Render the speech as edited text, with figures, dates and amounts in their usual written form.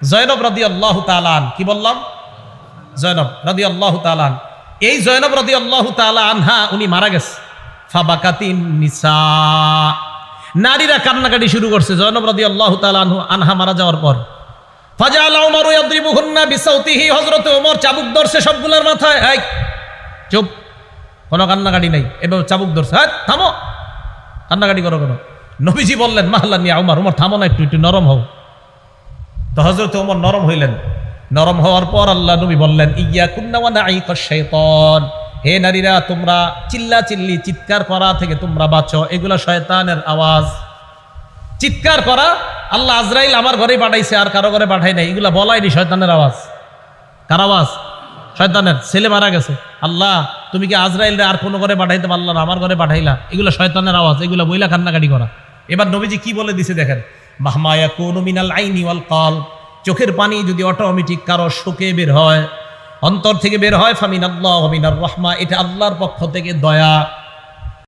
জয়নব রাদিয়াল্লাহু তাআলা আন, কি বললাম? জয়নব রাদিয়াল্লাহু তাআলা আন। এই জয়নব রাদিয়াল্লাহু তাআলা আনহা উনি মারা গেছে। ফাবাকাতিন নিসা, নারীরা কান্নাকাটি শুরু করছে জয়নব রাদিয়াল্লাহু তাআলা আনহা মারা যাওয়ার পর। ফাজাআলা উমর ইয়াদরিবুহুন্না বিসাউতিহি, হযরত ওমর চাবুক ধরছে সবগুলোর মাথায়। এই চুপ, কোনো কান্নাকাটি নাই। এবার চাবুক ধরছে, হ্যাঁ থামো, কান্নাকাটি করো কেন? নবীজি বললেন মাহলান ইয়া উমর, উমর থামো না, একটু নরম হও। তো হযরত ওমর নরম হইলেন। নরম হওয়ার পর আল্লাহ নবী বললেন ইয়াকুন্না ওয়া নাঈকাশ শাইতান, হে নারীরা তোমরা চিল্লা চিল্লি চিৎকার করা থেকে তোমরা বাঁচো, এগুলা শয়তানের আওয়াজ। চিৎকার করা আল্লাহ আজরাইল আমার ঘরেই পাঠাইছে, আর কারো ঘরে পাঠাই নাই, এগুলা বলাইনি, শয়তানের আওয়াজ। কার আওয়াজ? শয়তানের। ছেলে মারা গেছে, আল্লাহ তুমি কি আজরাইলরে আর কোনো ঘরে পাঠাইতে পারলা না, আমার ঘরে পাঠাইলা, এগুলো শয়তানের আওয়াজ, এগুলো বইলা কান্নাকাটি করা। এবার নবীজি কি বলে দিছে দেখেন, মাহমা ইয়াকুনু মিনাল আইনি ওয়াল কলব, চোখের পানি যদি অটোমেটিক কারো শোকে বের হয়, অন্তর থেকে বের হয়, ফামিনাল্লাহ ওয়া মিনার রাহমা, এটা আল্লাহর পক্ষ থেকে দয়া।